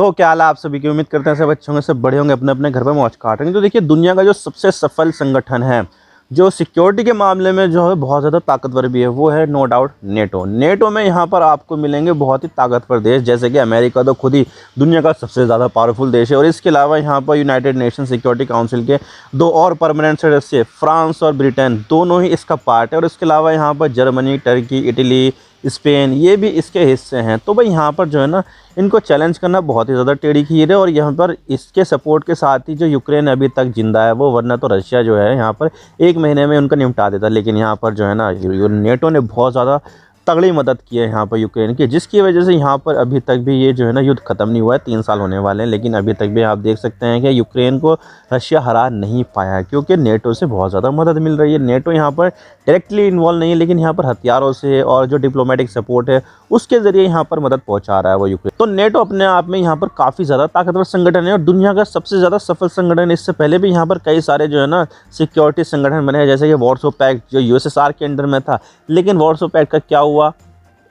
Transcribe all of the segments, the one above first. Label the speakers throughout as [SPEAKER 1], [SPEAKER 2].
[SPEAKER 1] तो क्या हाल है आप सभी की। उम्मीद करते हैं सब अच्छे होंगे, सब बड़े होंगे, अपने अपने घर पे मौज काट रहे हैं। तो देखिए, दुनिया का जो सबसे सफल संगठन है जो सिक्योरिटी के मामले में जो है बहुत ज़्यादा ताकतवर भी है, वो है नो डाउट नेटो। नेटो में यहाँ पर आपको मिलेंगे बहुत ही ताकतवर देश, जैसे कि अमेरिका तो खुद ही दुनिया का सबसे ज़्यादा पावरफुल देश है। और इसके अलावा यहाँ पर यूनाइटेड नेशन सिक्योरिटी काउंसिल के दो और परमानेंट सदस्य, फ्रांस और ब्रिटेन, दोनों ही इसका पार्ट है। और इसके अलावा यहाँ पर जर्मनी, टर्की, इटली, स्पेन, ये भी इसके हिस्से हैं। तो भाई यहाँ पर जो है ना, इनको चैलेंज करना बहुत ही ज़्यादा टेढ़ी खीर है। और यहाँ पर इसके सपोर्ट के साथ ही जो यूक्रेन अभी तक जिंदा है वो, वरना तो रशिया जो है यहाँ पर एक महीने में उनका निपटा देता। लेकिन यहाँ पर जो है ना, नेटो ने बहुत ज़्यादा तगड़ी मदद की है यहाँ पर यूक्रेन की, जिसकी वजह से यहाँ पर अभी तक भी ये जो है ना युद्ध खत्म नहीं हुआ है। 3 साल होने वाले हैं, लेकिन अभी तक भी आप देख सकते हैं कि यूक्रेन को रशिया हरा नहीं पाया है, क्योंकि नेटो से बहुत ज़्यादा मदद मिल रही है। नेटो यहाँ पर डायरेक्टली इन्वॉल्व नहीं है, लेकिन यहाँ पर हथियारों से और जो डिप्लोमेटिक सपोर्ट है उसके ज़रिए यहाँ पर मदद पहुँचा रहा है वो यूक्रेन। तो नेटो अपने आप में यहाँ पर काफ़ी ज़्यादा ताकतवर संगठन है और दुनिया का सबसे ज़्यादा सफल संगठन। इससे पहले भी यहाँ पर कई सारे जो है ना सिक्योरिटी संगठन बने हैं, जैसे कि वॉर्सो पैक्ट जो यूएसएसआर के अंडर में था। लेकिन वॉर्सो पैक्ट का क्या हुआ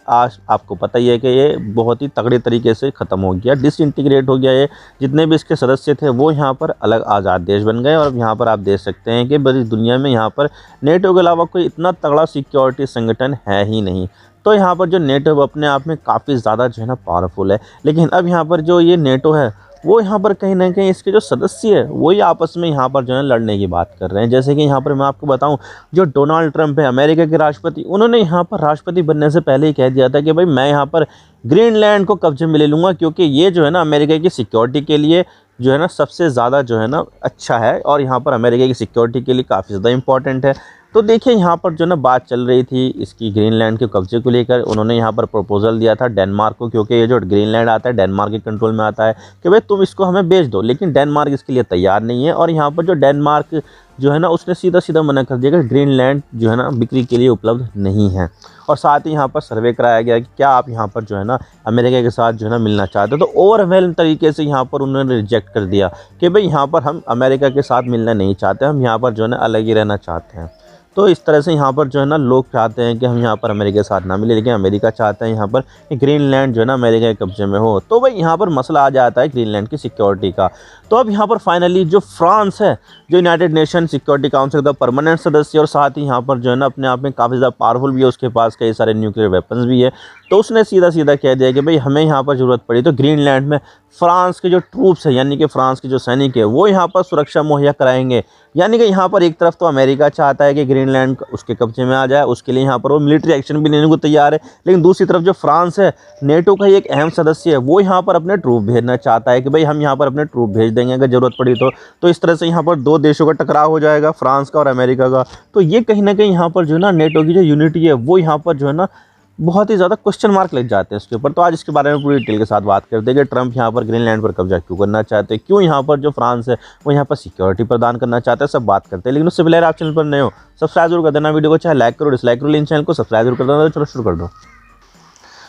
[SPEAKER 1] आज आपको पता ही है कि ये बहुत ही तगड़े तरीके से ख़त्म हो गया, डिसइंटीग्रेट हो गया। ये जितने भी इसके सदस्य थे वो यहाँ पर अलग आज़ाद देश बन गए। और यहाँ पर आप देख सकते हैं कि बड़ी दुनिया में यहाँ पर नेटो के अलावा कोई इतना तगड़ा सिक्योरिटी संगठन है ही नहीं। तो यहाँ पर जो नेटो अपने आप में काफ़ी ज़्यादा जो है ना पावरफुल है। लेकिन अब यहाँ पर जो ये नेटो है वो यहाँ पर कहीं ना कहीं इसके जो सदस्य है वही आपस में यहाँ पर जो है लड़ने की बात कर रहे हैं। जैसे कि यहाँ पर मैं आपको बताऊं, जो डोनाल्ड ट्रंप है अमेरिका के राष्ट्रपति, उन्होंने यहाँ पर राष्ट्रपति बनने से पहले ही कह दिया था कि भाई मैं यहाँ पर ग्रीनलैंड को कब्जे में ले लूँगा, क्योंकि ये जो है ना अमेरिका की सिक्योरिटी के लिए जो है ना सबसे ज़्यादा जो है ना अच्छा है और यहाँ पर अमेरिका की सिक्योरिटी के लिए काफ़ी ज़्यादा इंपॉर्टेंट है। तो देखिए, यहाँ पर जो ना बात चल रही थी इसकी ग्रीनलैंड के कब्जे को लेकर, उन्होंने यहाँ पर प्रपोजल दिया था डेनमार्क को, क्योंकि ये जो ग्रीनलैंड आता है डेनमार्क के कंट्रोल में आता है, कि भाई तुम इसको हमें बेच दो। लेकिन डेनमार्क इसके लिए तैयार नहीं है। और यहाँ पर जो डेनमार्क जो है ना उसने सीधा सीधा मना कर दिया कि ग्रीनलैंड जो है ना बिक्री के लिए उपलब्ध नहीं है। और साथ ही यहाँ पर सर्वे कराया गया कि क्या आप यहाँ पर जो है ना अमेरिका के साथ जो है ना मिलना चाहते हो। तो ओवरवेलम तरीके से यहाँ पर उन्होंने रिजेक्ट कर दिया कि भाई यहाँ पर हम अमेरिका के साथ मिलना नहीं चाहते, हम यहाँ पर जो है ना अलग ही रहना चाहते हैं। तो इस तरह से यहाँ पर जो है ना लोग चाहते हैं कि हम यहाँ पर अमेरिका के साथ ना मिले, लेकिन अमेरिका चाहता है यहाँ पर ग्रीनलैंड जो है ना अमेरिका के कब्जे में हो। तो भाई यहाँ पर मसला आ जाता है ग्रीनलैंड की सिक्योरिटी का। तो अब यहाँ पर फाइनली जो फ्रांस है, जो यूनाइटेड नेशन सिक्योरिटी काउंसिल का परमानेंट सदस्य और साथ ही यहाँ पर जो है ना अपने आप में काफ़ी ज़्यादा पावरफुल भी है, उसके पास कई सारे न्यूक्लियर वेपन्स भी है, तो उसने सीधा सीधा कह दिया कि भाई हमें यहाँ पर ज़रूरत पड़ी तो ग्रीनलैंड में फ्रांस के जो ट्रूप्स है, यानी कि फ्रांस के जो सैनिक है, वो यहाँ पर सुरक्षा मुहैया कराएंगे। यानी कि यहाँ पर एक तरफ तो अमेरिका चाहता है कि ग्रीनलैंड उसके कब्जे में आ जाए, उसके लिए यहाँ पर वो मिलिट्री एक्शन भी लेने को तैयार है। लेकिन दूसरी तरफ जो फ्रांस है, नेटो का ही एक अहम सदस्य है, वो यहाँ पर अपने ट्रूप भेजना चाहता है कि भाई हम यहाँ पर अपने ट्रूप भेज देंगे अगर ज़रूरत पड़ी तो इस तरह से यहाँ पर दो देशों का टकराव हो जाएगा, फ्रांस का और अमेरिका का। तो ये कहीं ना कहीं यहाँ पर जो है ना नेटो की जो यूनिटी है वो यहाँ पर जो है ना बहुत ही ज़्यादा क्वेश्चन मार्क लग जाते हैं इसके ऊपर। तो आज इसके बारे में पूरी डिटेल के साथ बात करते हैं कि ट्रंप यहाँ पर ग्रीनलैंड पर कब्जा क्यों करना चाहते हैं, क्यों यहाँ पर जो फ्रांस है वो यहाँ पर सिक्योरिटी प्रदान करना चाहते हैं, सब बात करते हैं। लेकिन उससे पहले आप चैनल पर नए हो सब्सक्राइब जरूर कर देना, वीडियो को चाहे लाइक करो डिसलाइक करो, लेकिन चैनल को सब्सक्राइब जरूर कर देना। तो चलो शुरू कर दो।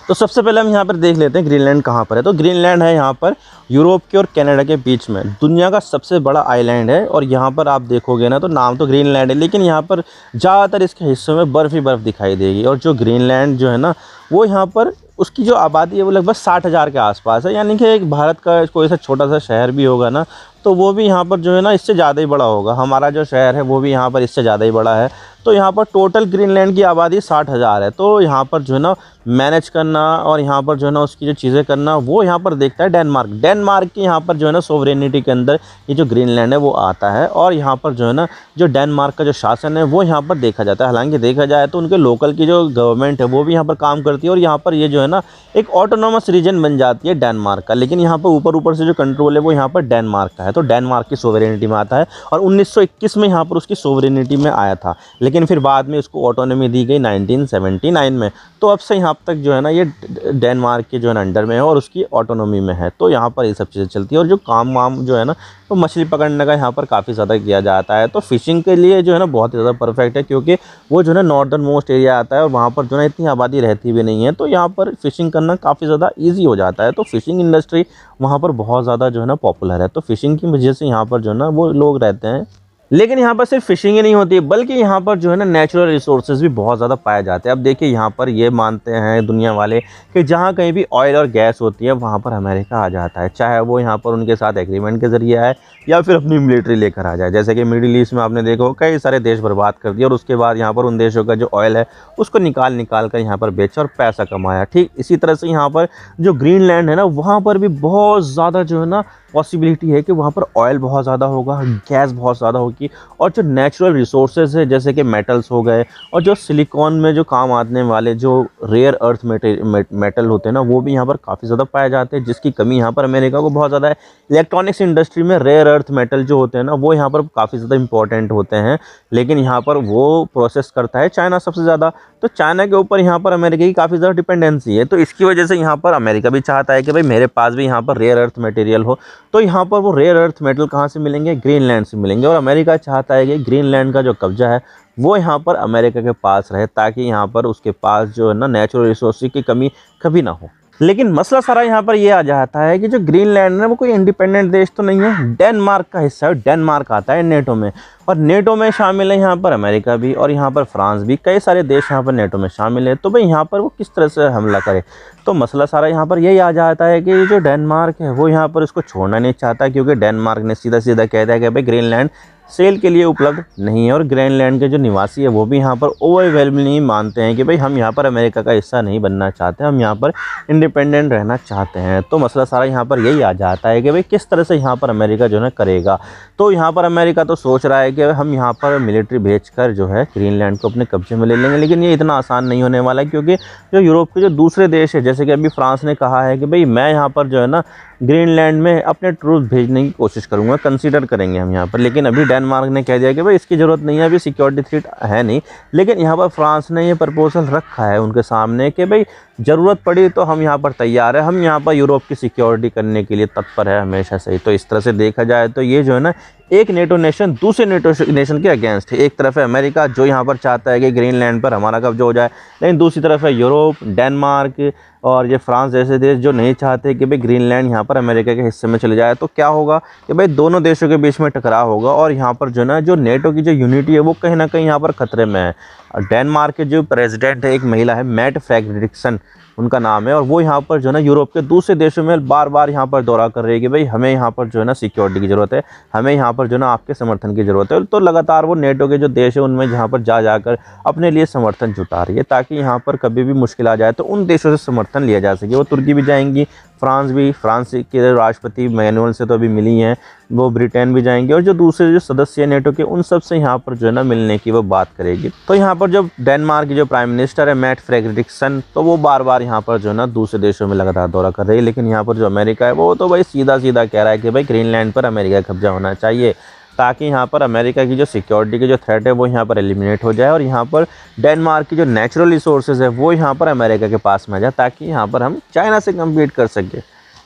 [SPEAKER 1] तो सबसे पहले हम यहाँ पर देख लेते हैं ग्रीनलैंड कहाँ पर है। तो ग्रीनलैंड है यहाँ पर यूरोप के और कनाडा के बीच में, दुनिया का सबसे बड़ा आइलैंड है। और यहाँ पर आप देखोगे ना तो नाम तो ग्रीनलैंड है, लेकिन यहाँ पर ज़्यादातर इसके हिस्सों में बर्फ़ ही बर्फ़ दिखाई देगी। और जो ग्रीनलैंड जो है ना वो यहाँ पर उसकी जो आबादी है वो लगभग 60,000 के आसपास है। यानी कि एक भारत का कोई सा छोटा सा शहर भी होगा ना तो वो भी यहाँ पर जो है ना इससे ज़्यादा ही बड़ा होगा। हमारा जो शहर है वो भी यहाँ पर इससे ज़्यादा ही बड़ा है। तो यहाँ पर टोटल ग्रीनलैंड की आबादी 60,000 है। तो यहाँ पर जो है ना मैनेज करना और यहाँ पर जो है ना उसकी जो चीज़ें करना वो यहाँ पर देखता है डेनमार्क। डेनमार्क की यहाँ पर जो है ना सोवरेनिटी के अंदर ये जो ग्रीनलैंड है वो आता है। और यहाँ पर जो है ना जो डेनमार्क का जो शासन है वो यहाँ पर देखा जाता है। हालांकि देखा जाए तो उनके लोकल की जो गवर्नमेंट है वो भी यहाँ पर काम करती है और यहाँ पर ये जो है ना एक ऑटोनोमस रीजन बन जाती है डेनमार्क का। लेकिन यहाँ पर ऊपर से जो कंट्रोल है वो यहाँ पर डेनमार्क का है, तो डेनमार्क की सोवरेनिटी में आता है। और 1921 में यहाँ पर उसकी सोवरेनिटी में आया था, लेकिन फिर बाद में उसको ऑटोनॉमी दी गई 1979 में। तो अब से यहाँ तक जो है ना ये डेनमार्क के जो है ना अंडर में है और उसकी ऑटोनॉमी में है। तो यहाँ पर ये सब चीज़ें चलती है। और जो काम वाम जो है ना तो मछली पकड़ने का यहाँ पर काफ़ी ज़्यादा किया जाता है। तो फिशिंग के लिए जो है ना बहुत ही ज़्यादा परफेक्ट है, क्योंकि वो जो है ना नॉर्दर्न मोस्ट एरिया आता है और वहाँ पर जो है इतनी आबादी रहती भी नहीं है। तो यहाँ पर फिशिंग करना काफ़ी ज़्यादा ईजी हो जाता है। तो फिशिंग इंडस्ट्री वहाँ पर बहुत ज़्यादा जो है ना पॉपुलर है। तो फिशिंग की वजह से यहाँ पर जो है ना वो लोग रहते हैं लेकिन यहाँ पर सिर्फ फिशिंग ही नहीं होती है, बल्कि यहाँ पर जो है ना नेचुरल रिसोर्सेज भी बहुत ज़्यादा पाए जाते हैं। अब देखिए यहाँ पर ये मानते हैं दुनिया वाले कि जहाँ कहीं भी ऑयल और गैस होती है वहाँ पर अमेरिका आ जाता है, चाहे वो यहाँ पर उनके साथ एग्रीमेंट के ज़रिए आए या फिर अपनी मिलिट्री लेकर आ जाए। जैसे कि मिडिल ईस्ट में आपने देखा हो कई सारे देश बर्बाद कर दिया और उसके बाद यहाँ पर उन देशों का जो ऑयल है उसको निकाल कर यहाँ पर बेचा और पैसा कमाया। ठीक इसी तरह से यहाँ पर जो ग्रीनलैंड है ना, वहाँ पर भी बहुत ज़्यादा जो है ना पॉसिबिलिटी है कि वहाँ पर ऑयल बहुत ज़्यादा होगा, गैस बहुत ज़्यादा होगी, और जो नेचुरल रिसोर्सेज है जैसे कि मेटल्स हो गए और जो सिलिकॉन में जो काम आने वाले जो रेयर अर्थ मेटल होते हैं ना, वो भी यहाँ पर काफ़ी ज़्यादा पाए जाते हैं, जिसकी कमी यहाँ पर अमेरिका को बहुत ज़्यादा है। इलेक्ट्रॉनिक्स इंडस्ट्री में रेयर अर्थ मेटल जो होते हैं ना, वो यहाँ पर काफ़ी ज़्यादा इंपॉर्टेंट होते हैं, लेकिन यहाँ पर वो प्रोसेस करता है चाइना सबसे ज़्यादा। तो चाइना के ऊपर यहाँ पर अमेरिका की काफ़ी ज़्यादा डिपेंडेंसी है। तो इसकी वजह से यहाँ पर अमेरिका भी चाहता है कि भाई मेरे पास भी यहाँ पर रेयर अर्थ मटेरियल हो। तो यहाँ पर वो रेयर अर्थ मेटल कहाँ से मिलेंगे? ग्रीनलैंड से मिलेंगे। और अमेरिका चाहता है कि ग्रीनलैंड का जो कब्जा है वो यहाँ पर अमेरिका के पास रहे, ताकि यहाँ पर उसके पास जो है ना नेचुरल रिसोर्स की कमी कभी ना हो। लेकिन मसला सारा यहाँ पर ये आ जाता है कि जो ग्रीनलैंड है वो कोई इंडिपेंडेंट देश तो नहीं है, डेनमार्क का हिस्सा है। डेनमार्क आता है नेटो में, और नेटो में शामिल है यहाँ पर अमेरिका भी और यहाँ पर फ्रांस भी, कई सारे देश यहाँ पर नेटो में शामिल है। तो भाई यहाँ पर वो किस तरह से हमला करे? तो मसला सारा यहाँ पर यही आ जाता है कि जो डेनमार्क है वो यहाँ पर उसको छोड़ना नहीं चाहता, क्योंकि डेनमार्क ने सीधा सीधा कहता है कि भाई ग्रीनलैंड सेल के लिए उपलब्ध नहीं है। और ग्रीनलैंड के जो निवासी है वो भी यहाँ पर ओवरवेलमिंगली मानते हैं कि भाई हम यहाँ पर अमेरिका का हिस्सा नहीं बनना चाहते, हम यहाँ पर इंडिपेंडेंट रहना चाहते हैं। तो मसला सारा यहाँ पर यही आ जाता है कि भाई किस तरह से यहाँ पर अमेरिका जो है करेगा। तो यहाँ पर अमेरिका तो सोच रहा है कि हम यहाँ पर मिलिट्री भेजकर जो है ग्रीनलैंड को अपने कब्जे में ले लेंगे, लेकिन ये इतना आसान नहीं होने वाला है, क्योंकि जो यूरोप के जो दूसरे देश है, जैसे कि अभी फ्रांस ने कहा है कि भाई मैं यहाँ पर जो है ना ग्रीनलैंड में अपने ट्रूप भेजने की कोशिश करूँगा, कंसीडर करेंगे हम यहाँ पर। लेकिन अभी डेनमार्क ने कह दिया कि भाई इसकी ज़रूरत नहीं है, अभी सिक्योरिटी थ्रेट है नहीं। लेकिन यहाँ पर फ्रांस ने ये प्रपोजल रखा है उनके सामने कि भाई ज़रूरत पड़ी तो हम यहाँ पर तैयार है, हम यहाँ पर यूरोप की सिक्योरिटी करने के लिए तत्पर है हमेशा से ही। तो इस तरह से देखा जाए तो ये जो है ना एक नेटो नेशन दूसरे नेटो नेशन के अगेंस्ट है। एक तरफ है अमेरिका जो यहाँ पर चाहता है कि ग्रीनलैंड पर हमारा कब्जा हो जाए, लेकिन दूसरी तरफ है यूरोप, डेनमार्क और ये फ्रांस जैसे देश जो नहीं चाहते कि भाई ग्रीनलैंड यहाँ पर अमेरिका के हिस्से में चले जाए। तो क्या होगा कि भाई दोनों देशों के बीच में टकराव होगा, और यहाँ पर जो ना जो नेटो की जो यूनिटी है वो कहीं ना कहीं यहाँ पर खतरे में है। डेनमार्क के जो प्रेसिडेंट है एक महिला है, मैट फ्रेडरिक्सन उनका नाम है, और वो यहाँ पर जो है ना यूरोप के दूसरे देशों में बार बार यहाँ पर दौरा कर रही है कि भाई हमें यहाँ पर जो है ना सिक्योरिटी की ज़रूरत है, हमें यहाँ पर जो है ना आपके समर्थन की ज़रूरत है। तो लगातार वो नेटो के जो देश है उनमें जहाँ पर जाकर अपने लिए समर्थन जुटा रही है, ताकि यहाँ पर कभी भी मुश्किल आ जाए तो उन देशों से समर्थन लिया जा सके। वो तुर्की भी जाएंगी, फ्रांस भी, फ्रांस के राष्ट्रपति मैनुअल से तो अभी मिली हैं, वो ब्रिटेन भी जाएंगे, और जो दूसरे जो सदस्य नेटो के उन सब से यहाँ पर जो है ना मिलने की वो बात करेगी। तो यहाँ पर जो डेनमार्क की जो प्राइम मिनिस्टर है मैट फ्रेडरिक्सन, तो वो बार बार यहाँ पर जो है ना दूसरे देशों में लगातार दौरा कर रही है। लेकिन यहाँ पर जो अमेरिका है वो तो भाई सीधा सीधा कह रहा है कि भाई ग्रीनलैंड पर अमेरिका का कब्जा होना चाहिए, ताकि यहाँ पर अमेरिका की जो सिक्योरिटी की जो थ्रेट है वो यहाँ पर एलिमिनेट हो जाए, और यहाँ पर डेनमार्क की जो नेचुरल रिसोर्सेज है वो यहाँ पर अमेरिका के पास में आ जाए, ताकि यहाँ पर हम चाइना से कम्पीट कर सकें।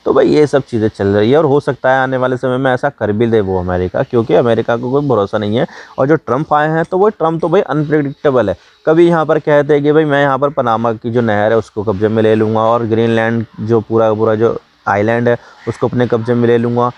[SPEAKER 1] तो भाई ये सब चीज़ें चल रही है, और हो सकता है आने वाले समय में ऐसा कर भी दे वो अमेरिका, क्योंकि अमेरिका को कोई भरोसा नहीं है। और जो ट्रम्प आए हैं तो वो ट्रम्प तो भाई अनप्रेडिक्टेबल है। कभी यहाँ पर कहते हैं कि भाई मैं यहाँ पर पनामा की जो नहर है उसको कब्जे में ले लूँगा, और ग्रीनलैंड जो पूरा जो आइलैंड है उसको अपने कब्जे में ले लूँगा,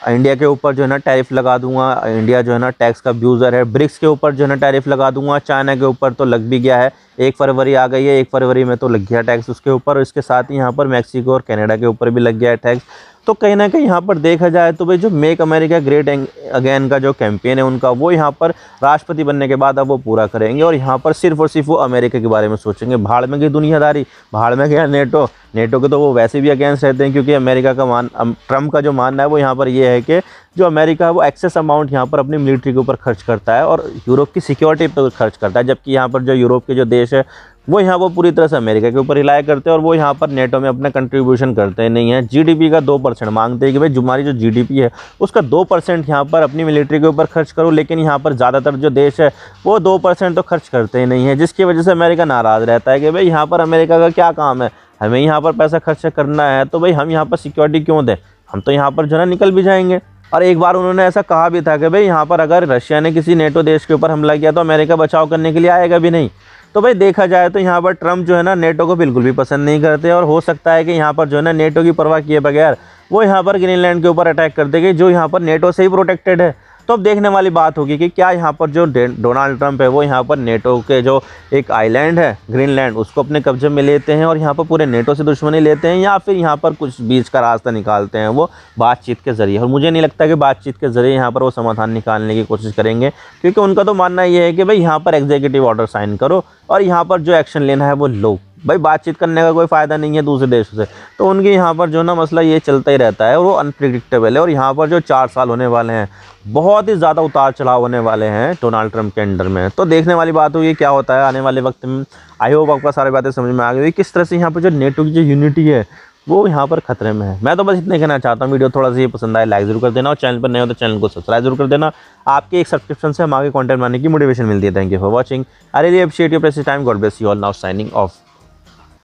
[SPEAKER 1] इंडिया के ऊपर जो है ना टैरिफ लगा दूंगा, इंडिया जो है ना टैक्स का अब्यूज़र है, ब्रिक्स के ऊपर जो है ना टैरिफ लगा दूंगा, चाइना के ऊपर तो लग भी गया है, 1 फरवरी आ गई है, 1 फरवरी में तो लग गया टैक्स उसके ऊपर, और इसके साथ ही यहाँ पर मैक्सिको और कनाडा के ऊपर भी लग गया है टैक्स। तो कहीं ना कहीं यहाँ पर देखा जाए तो भाई जो मेक अमेरिका ग्रेट अगेन का जो कैंपेन है उनका, वो यहाँ पर राष्ट्रपति बनने के बाद अब वो पूरा करेंगे, और यहाँ पर सिर्फ और सिर्फ वो अमेरिका के बारे में सोचेंगे। भाड़ में गई दुनियादारी, भाड़ में गया नेटो के तो वो वैसे भी अगेंस्ट रहते हैं, क्योंकि अमेरिका का ट्रम्प का जो मानना है वो यहाँ पर ये है कि जो अमेरिका है वो एक्सेस अमाउंट यहाँ पर अपनी मिलिट्री के ऊपर खर्च करता है और यूरोप की सिक्योरिटी पर खर्च करता है, जबकि यहाँ पर जो यूरोप के जो देश है वो यहाँ वो पूरी तरह से अमेरिका के ऊपर रिलाय करते हैं, और वो यहाँ पर नेटो में अपना कंट्रीब्यूशन करते नहीं है। जीडीपी का 2% मांगते हैं कि भाई हमारी जो जीडीपी है उसका 2% यहाँ पर अपनी मिलिट्री के ऊपर खर्च करो, लेकिन यहाँ पर ज़्यादातर जो देश है वो 2% तो खर्च करते ही नहीं है, जिसकी वजह से अमेरिका नाराज़ रहता है कि भाई यहाँ पर अमेरिका का क्या काम है, हमें यहाँ पर पैसा खर्च करना है, तो भाई हम यहाँ पर सिक्योरिटी क्यों दें, हम तो यहाँ पर जो है ना निकल भी जाएंगे। और एक बार उन्होंने ऐसा कहा भी था कि भाई यहाँ पर अगर रशिया ने किसी नेटो देश के ऊपर हमला किया तो अमेरिका बचाव करने के लिए आएगा भी नहीं। तो भाई देखा जाए तो यहाँ पर ट्रम्प जो है ना नेटो को बिल्कुल भी पसंद नहीं करते, और हो सकता है कि यहाँ पर जो है ना नेटो की परवाह किए बगैर वो यहाँ पर ग्रीनलैंड के ऊपर अटैक कर देंगे, जो यहाँ पर नेटो से ही प्रोटेक्टेड है। तो अब देखने वाली बात होगी कि क्या यहाँ पर जो डोनाल्ड ट्रंप है वो यहाँ पर नेटो के जो एक आइलैंड है ग्रीनलैंड उसको अपने कब्जे में लेते हैं और यहाँ पर पूरे नेटो से दुश्मनी लेते हैं, या फिर यहाँ पर कुछ बीच का रास्ता निकालते हैं वो बातचीत के ज़रिए। और मुझे नहीं लगता कि बातचीत के ज़रिए यहाँ पर वो समाधान निकालने की कोशिश करेंगे, क्योंकि उनका तो मानना ये है कि भाई यहाँ पर एग्जीक्यूटिव ऑर्डर साइन करो और यहाँ पर जो एक्शन लेना है वो लो। भाई बातचीत करने का कोई फ़ायदा नहीं है दूसरे देशों से। तो उनके यहाँ पर जो ना मसला ये चलता ही रहता है और वो अनप्रिडिक्टेबल है। और यहाँ पर जो 4 साल होने वाले हैं बहुत ही ज़्यादा उतार चढ़ाव होने वाले हैं डोनाल्ड ट्रंप के अंडर में। तो देखने वाली बात होगी क्या होता है आने वाले वक्त में। आई होप आपका सारी बातें समझ में आ गई किस तरह से यहाँ पर जो नेटो की जो यूनिटी है वो यहाँ पर खतरे में है। मैं तो बस इतने कहना चाहता हूँ, वीडियो थोड़ा सा ये पसंद आए लाइक जरूर कर देना और चैनल पर नए हो तो चैनल को सब्सक्राइब जरूर कर देना। आपके एक सब्सक्रिप्शन से हम आगे कंटेंट बनाने की मोटिवेशन मिलती है। Thank you for watching. I really appreciate your precious time. God bless you all. Now signing off.